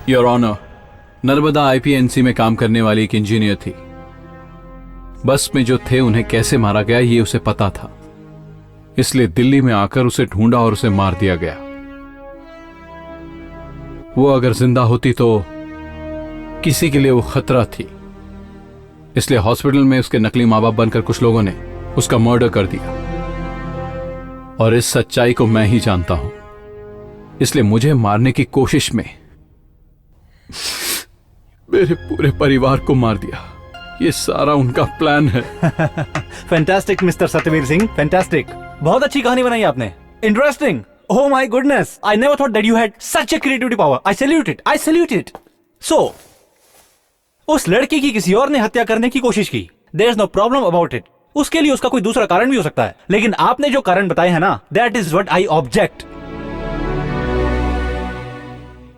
Your honour, Narmada आईपीएनसी में काम करने वाली एक इंजीनियर थी। बस में जो थे उन्हें कैसे मारा गया ये उसे पता था, इसलिए दिल्ली में आकर उसे ढूंढा और उसे मार दिया गया। वो अगर जिंदा होती तो किसी के लिए वो खतरा थी, इसलिए हॉस्पिटल में उसके नकली मां बाप बनकर कुछ लोगों ने उसका मर्डर कर दिया। और इस सच्चाई को मैं ही जानता हूं, इसलिए मुझे मारने की कोशिश में मेरे पूरे परिवार को मार दिया। ये सारा उनका प्लान है। Fantastic mister Satyavir Singh, fantastic. बहुत अच्छी कहानी बनाई आपने, interesting. Oh my goodness, I never thought that you had such a creativity power. I salute it, I salute it. So उस लड़की की किसी और ने हत्या करने की कोशिश की, there is no problem about it. उसके लिए उसका कोई दूसरा कारण भी हो सकता है, लेकिन आपने जो कारण बताए हैं ना, that is what I object.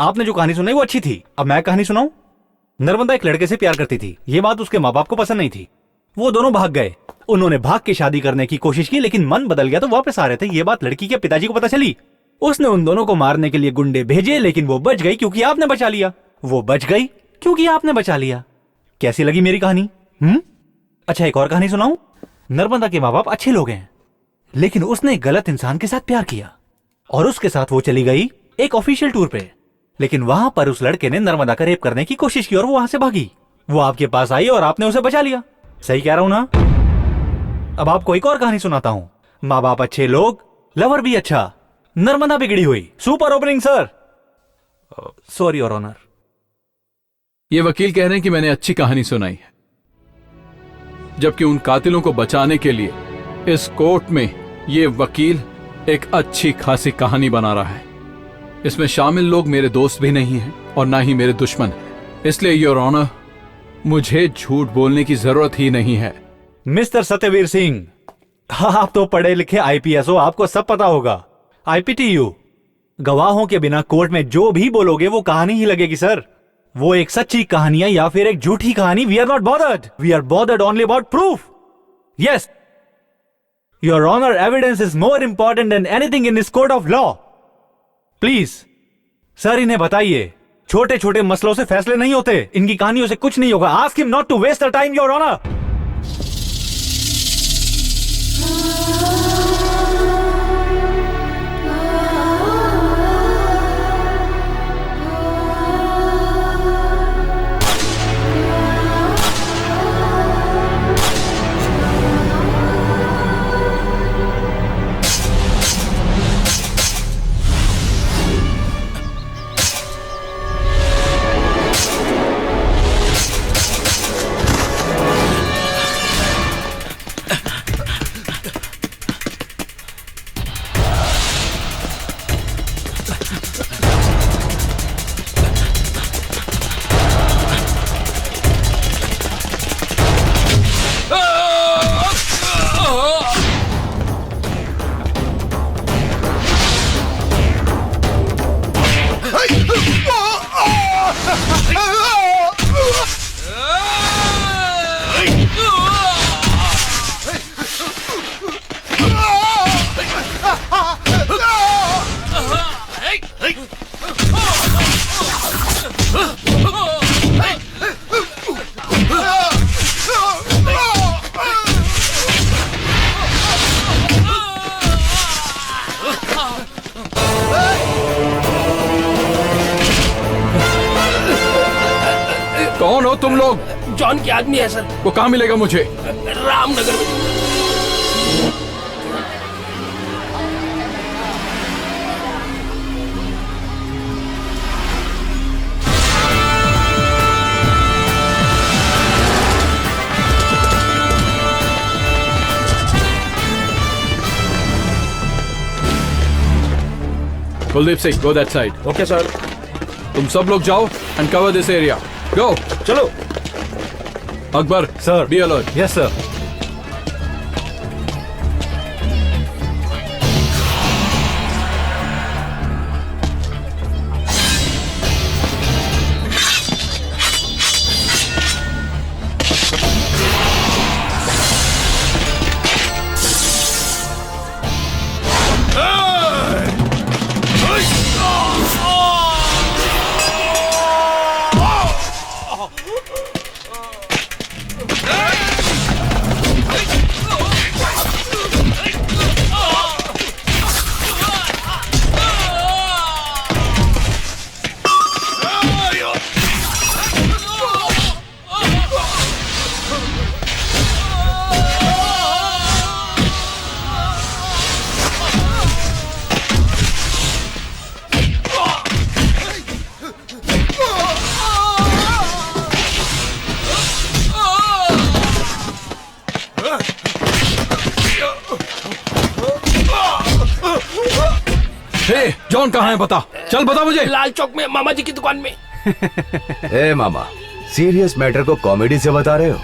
आपने जो कहानी सुनाई वो अच्छी थी। अब मैं कहानी सुनाऊं। नर्मदा एक लड़के से प्यार करती थी, ये बात उसके माँ बाप को पसंद नहीं थी। वो दोनों भाग गए। उन्होंने भाग के शादी करने की कोशिश की, लेकिन मन बदल गया तो वापस आ रहे थे। ये बात लड़की के पिताजी को पता चली। उसने उन दोनों को मारने के लिए गुंडे भेजे, लेकिन वो बच गई क्योंकि आपने बचा लिया। वो बच गई क्योंकि आपने बचा लिया। कैसी लगी मेरी कहानी? अच्छा, एक और कहानी सुनाऊं। नर्मदा के माँ बाप अच्छे लोग हैं, लेकिन उसने एक गलत इंसान के साथ प्यार किया और उसके साथ वो चली गई एक ऑफिशियल टूर पे। लेकिन वहां पर उस लड़के ने नर्मदा का रेप करने की कोशिश की और वो वहां से भागी। वो आपके पास आई और आपने उसे बचा लिया। सही कह रहा हूं ना? अब आपको एक और कहानी सुनाता हूं। माँ बाप अच्छे लोग, लवर भी अच्छा, नर्मदा बिगड़ी हुई। Super opening sir. Sorry your honour. ये वकील कह रहे हैं कि मैंने अच्छी कहानी सुनाई है, जबकि उन कातिलों को बचाने के लिए इस कोर्ट में ये वकील एक अच्छी खासी कहानी बना रहा है। इसमें शामिल लोग मेरे दोस्त भी नहीं हैं और ना ही मेरे दुश्मन हैं, इसलिए योर ऑनर मुझे झूठ बोलने की जरूरत ही नहीं है। मिस्टर सत्यवीर सिंह, आप तो पढ़े लिखे आईपीएस हो, आपको सब पता होगा। आईपीटीयू, गवाहों के बिना कोर्ट में जो भी बोलोगे वो कहानी ही लगेगी सर। वो एक सच्ची कहानी है या फिर एक झूठी कहानी, we are not bothered. We are bothered only about proof. Yes your honour, evidence is more important than anything in this court of law. Please sir, इन्हें बताइए, छोटे छोटे मसलों से फैसले नहीं होते। इनकी कहानियों से कुछ नहीं होगा। Ask him not to waste the time your honour. कौन हो तुम लोग? जॉन के आदमी है सर। वो कहाँ मिलेगा मुझे? रामनगर में। Kuldeep Singh, go that side. Okay sir. तुम सब लोग जाओ एंड कवर दिस एरिया। गो। चलो। Akbar sir, be alert. Yes sir. John कहाँ है बता, चल बता मुझे। लाल चौक में मामा जी की दुकान में। ए मामा, सीरियस मैटर को कॉमेडी से बता रहे हो?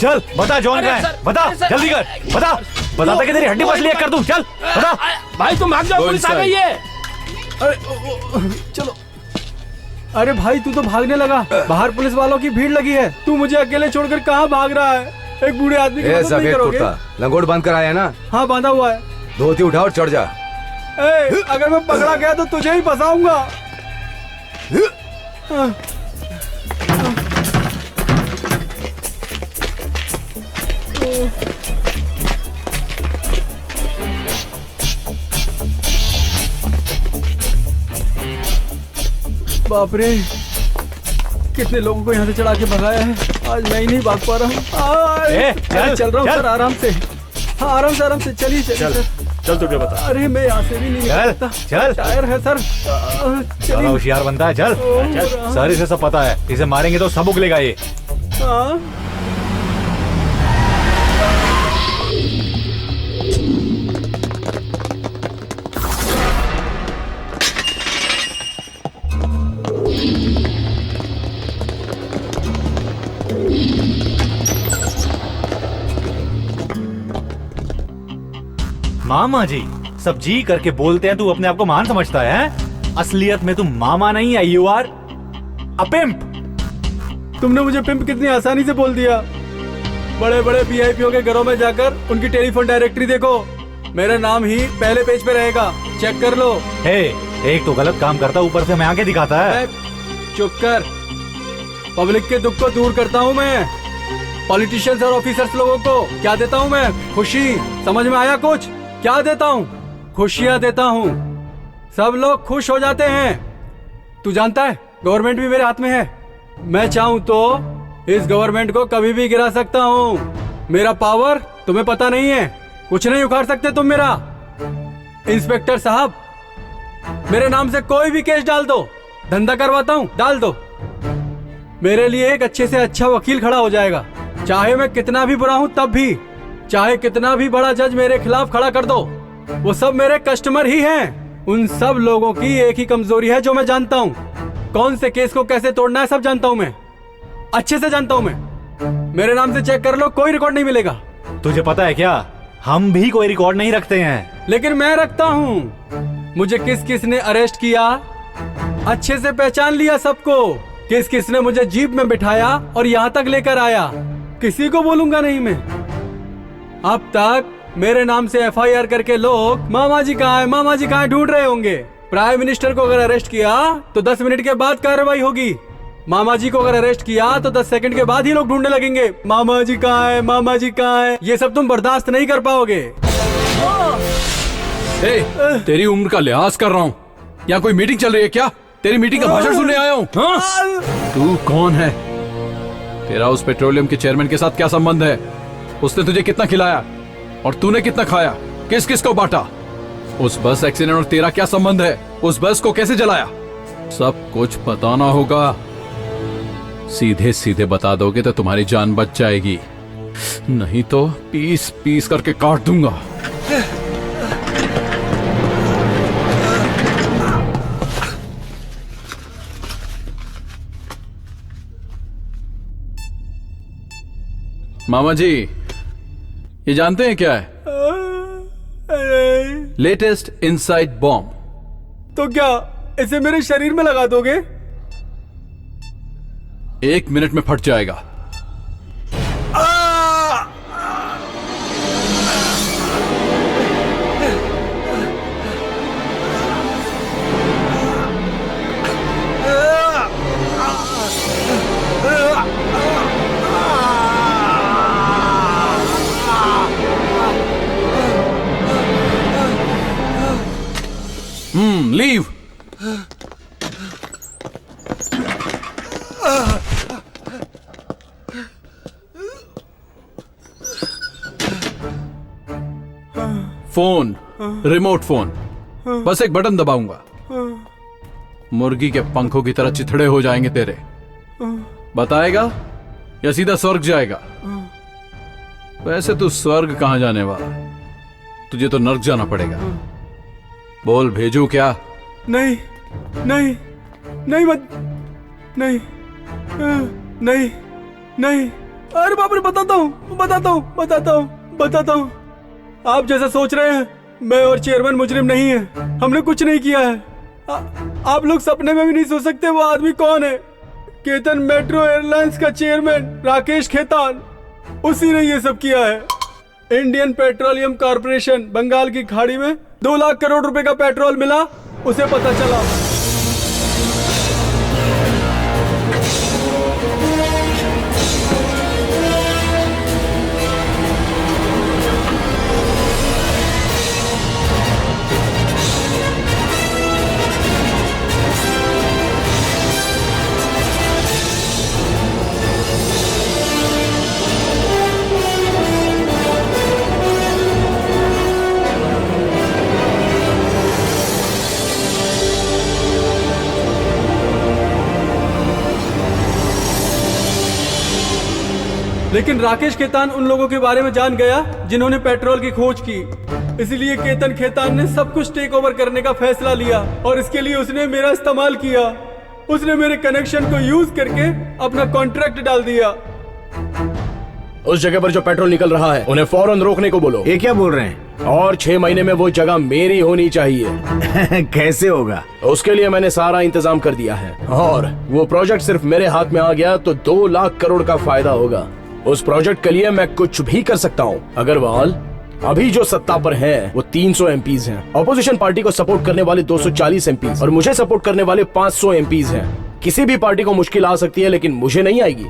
चल बता जॉन अरे कहाँ है, सर, बता अरे सर, जल्दी कर, बता बता कि तेरी हड्डी पसली कर दूं, चल बता। भाई तुम भाग जाओ, Go पुलिस आ inside. गई है। चलो। अरे भाई तू तो भागने लगा, बाहर पुलिस वालों की भीड़ लगी है, तू मुझे अकेले छोड़कर कहाँ भाग रहा है? एक बूढ़े आदमी की ए मदद नहीं सफेद करोगे? कुर्ता, लंगोट बांध कर आया ना? हाँ बांधा हुआ है। धोती उठा और चढ़ जा। ए, अगर मैं पकड़ा गया तो तुझे ही फंसाऊंगा। बाप रे, कितने लोगों को यहाँ से चढ़ा के भगाया है, आज मैं ही नहीं भाग पा रहा हूँ। ए, अरे चल रहा हूँ चल। सर, आराम से। हाँ आराम से चलिए चल। चल तुझे बता। अरे मैं यहाँ से भी नहीं निकल चल, सकता। चल। टायर है सर। सारा चलिए। होशियार बनता है, चल चल। सर इसे सब पता है, इसे मारेंगे तो सब उगलेगा ये। हाँ। मामा जी सब जी करके बोलते हैं, तू अपने आप को महान समझता है? असलियत में तू मामा नहीं है, यू आर अ पिम्प। तुमने मुझे पिंप कितनी आसानी से बोल दिया। बड़े बड़े वीआईपीओ के घरों में जाकर उनकी टेलीफोन डायरेक्टरी देखो, मेरा नाम ही पहले पेज पे रहेगा, चेक कर लो। हे, एक तो गलत काम करता, ऊपर से मैं आके दिखाता है। चुप कर, पब्लिक के दुख को दूर करता हूँ मैं। पॉलिटिशियंस और ऑफिसर्स लोगों को क्या देता हूँ मैं? खुशी। समझ में आया कुछ? क्या देता हूँ? खुशियाँ देता हूँ, सब लोग खुश हो जाते हैं। तू जानता है गवर्नमेंट भी मेरे हाथ में है, मैं चाहूँ तो इस गवर्नमेंट को कभी भी गिरा सकता हूँ। मेरा पावर तुम्हें पता नहीं है, कुछ नहीं उखाड़ सकते तुम मेरा। इंस्पेक्टर साहब, मेरे नाम से कोई भी केस डाल दो, धंधा करवाता हूँ, डाल दो। मेरे लिए एक अच्छे से अच्छा वकील खड़ा हो जाएगा, चाहे मैं कितना भी बुरा हूँ तब भी, चाहे कितना भी बड़ा जज मेरे खिलाफ खड़ा कर दो, वो सब मेरे कस्टमर ही हैं। उन सब लोगों की एक ही कमजोरी है जो मैं जानता हूँ, कौन से केस को कैसे तोड़ना है सब जानता हूँ मैं, अच्छे से जानता हूँ मैं। मेरे नाम से चेक कर लो, कोई रिकॉर्ड नहीं मिलेगा। तुझे पता है क्या, हम भी कोई रिकॉर्ड नहीं रखते हैं। लेकिन मैं रखता हूँ। मुझे किस किस ने अरेस्ट किया, अच्छे से पहचान लिया सबको। किस किस ने मुझे जीप में बिठाया और यहाँ तक लेकर आया, किसी को बोलूंगा नहीं मैं। अब तक मेरे नाम से एफआईआर करके लोग मामा जी कहाँ है, मामा जी कहाँ है ढूंढ रहे होंगे। प्राइम मिनिस्टर को अगर अरेस्ट किया तो 10 मिनट के बाद कार्रवाई होगी। मामा जी को अगर अरेस्ट किया तो 10 सेकंड के बाद ही लोग ढूंढने लगेंगे, मामा जी कहाँ है, मामा जी कहाँ है। ये सब तुम बर्दाश्त नहीं कर पाओगे। तेरी उम्र का लिहाज कर रहा हूँ, यहाँ कोई मीटिंग चल रही है क्या? तेरी मीटिंग का भाषण सुनने आया हूँ। हाँ? तू कौन है? तेरा उस पेट्रोलियम के चेयरमैन के साथ क्या संबंध है? उसने तुझे कितना खिलाया और तूने कितना खाया? किस किस को बांटा? उस बस एक्सीडेंट और तेरा क्या संबंध है? उस बस को कैसे जलाया? सब कुछ बताना होगा। सीधे सीधे बता दोगे तो तुम्हारी जान बच जाएगी, नहीं तो पीस पीस करके काट दूंगा। मामा जी, ये जानते हैं क्या है? Latest inside bomb. तो क्या इसे मेरे शरीर में लगा दोगे? 1 मिनट में फट जाएगा। लीव। फोन, रिमोट फोन, बस एक बटन दबाऊंगा, मुर्गी के पंखों की तरह चिथड़े हो जाएंगे तेरे। बताएगा या सीधा स्वर्ग जाएगा? वैसे तू स्वर्ग कहां जाने वाला, तुझे तो नर्क जाना पड़ेगा। बोल, भेजू क्या? नहीं नहीं नहीं मत, नहीं नहीं नहीं। अरे बाप रे, बताता हूँ। आप जैसा सोच रहे हैं मैं और चेयरमैन मुजरिम नहीं है। हमने कुछ नहीं किया है। आप लोग सपने में भी नहीं सोच सकते वो आदमी कौन है। केतन मेट्रो एयरलाइंस का चेयरमैन राकेश खेतान, उसी ने ये सब किया है। इंडियन पेट्रोलियम कॉर्पोरेशन बंगाल की खाड़ी में 2 लाख करोड़ रुपए का पेट्रोल मिला, उसे पता चला। लेकिन राकेश खेतान उन लोगों के बारे में जान गया जिन्होंने पेट्रोल की खोज की। इसलिए केतन खेतान ने सब कुछ टेक ओवर करने का फैसला लिया और इसके लिए उसने मेरा इस्तेमाल किया। उसने मेरे कनेक्शन को यूज करके अपना कॉन्ट्रैक्ट डाल दिया। उस जगह पर जो पेट्रोल निकल रहा है उन्हें फौरन रोकने को बोलो। ये क्या बोल रहे हैं? और 6 महीने में वो जगह मेरी होनी चाहिए। कैसे होगा? उसके लिए मैंने सारा इंतजाम कर दिया है और वो प्रोजेक्ट सिर्फ मेरे हाथ में आ गया तो 2 लाख करोड़ का फायदा होगा। उस प्रोजेक्ट के लिए मैं कुछ भी कर सकता हूँ। अग्रवाल अभी जो सत्ता पर है वो 300 एमपीज हैं। ऑपोजिशन पार्टी को सपोर्ट करने वाले 240 एमपीज और मुझे सपोर्ट करने वाले 500 एमपीज हैं। किसी भी पार्टी को मुश्किल आ सकती है लेकिन मुझे नहीं आएगी।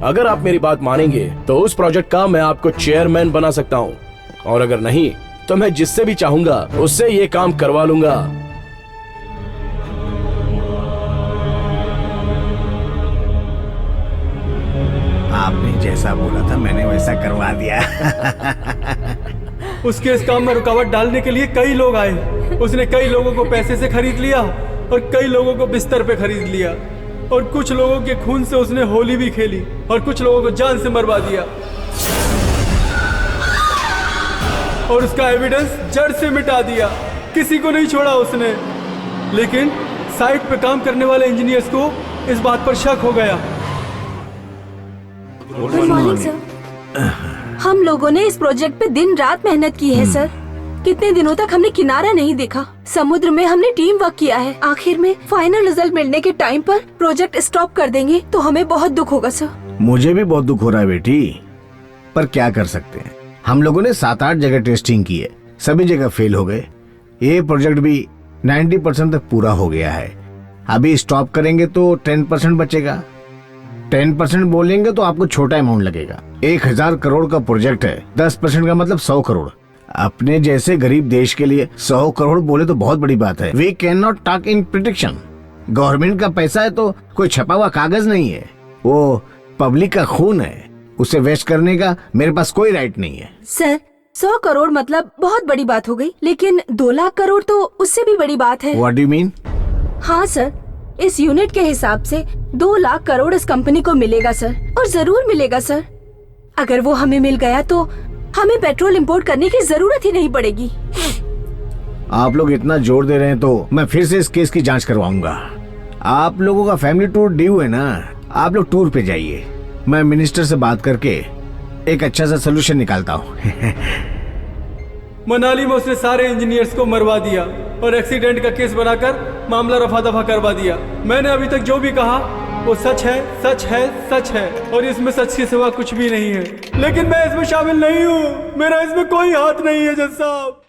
अगर आप मेरी बात मानेंगे तो उस प्रोजेक्ट का मैं आपको चेयरमैन बना सकता हूँ और अगर नहीं तो मैं जिससे भी चाहूंगा उससे ये काम करवा लूंगा। आपने जैसा बोला था मैंने वैसा करवा दिया। उसके इस काम में रुकावट डालने के लिए कई लोग आए। उसने कई लोगों को पैसे से खरीद लिया और कई लोगों को बिस्तर पे खरीद लिया और कुछ लोगों के खून से उसने होली भी खेली और कुछ लोगों को जान से मरवा दिया और उसका एविडेंस जड़ से मिटा दिया। किसी को नहीं छोड़ा उसने। लेकिन साइट पे काम करने वाले इंजीनियर्स को इस बात पर शक हो गया। Good morning sir. हम लोगों ने इस प्रोजेक्ट पे दिन रात मेहनत की है सर। कितने दिनों तक हमने किनारा नहीं देखा। समुद्र में हमने टीम वर्क किया है। आखिर में फाइनल रिजल्ट मिलने के टाइम पर प्रोजेक्ट स्टॉप कर देंगे तो हमें बहुत दुख होगा सर। मुझे भी बहुत दुख हो रहा है बेटी, पर क्या कर सकते हैं। हम लोगों ने 7-8 जगह टेस्टिंग की है, सभी जगह फेल हो गए। ये प्रोजेक्ट भी 90% तक पूरा हो गया है। अभी स्टॉप करेंगे तो 10% बचेगा। 10% बोलेंगे तो आपको छोटा अमाउंट लगेगा। 1000 करोड़ का प्रोजेक्ट है, 10% का मतलब 100 करोड़। अपने जैसे गरीब देश के लिए 100 करोड़ बोले तो बहुत बड़ी बात है। We can not talk in prediction. Government का पैसा है तो कोई छपा हुआ कागज नहीं है, वो पब्लिक का खून है। उसे वेस्ट करने का मेरे पास कोई राइट नहीं है। सर 100 करोड़ मतलब बहुत बड़ी बात हो गई, लेकिन 2 लाख करोड़ तो उससे भी बड़ी बात है। What do you mean? हाँ सर, इस यूनिट के हिसाब से 2 लाख करोड़ इस कंपनी को मिलेगा सर, और जरूर मिलेगा सर। अगर वो हमें मिल गया तो हमें पेट्रोल इंपोर्ट करने की जरूरत ही नहीं पड़ेगी। आप लोग इतना जोर दे रहे हैं तो मैं फिर से इस केस की जांच करवाऊंगा। आप लोगों का फैमिली टूर ड्यू है ना, आप लोग टूर पे जाइए। मैं मिनिस्टर से बात करके एक अच्छा सा सोल्यूशन निकालता हूँ। मनाली में उसने सारे इंजीनियर्स को मरवा दिया और एक्सीडेंट का केस बनाकर मामला रफा दफा करवा दिया। मैंने अभी तक जो भी कहा वो सच है, सच है, सच है, और इसमें सच के सिवा कुछ भी नहीं है। लेकिन मैं इसमें शामिल नहीं हूँ, मेरा इसमें कोई हाथ नहीं है जज साहब।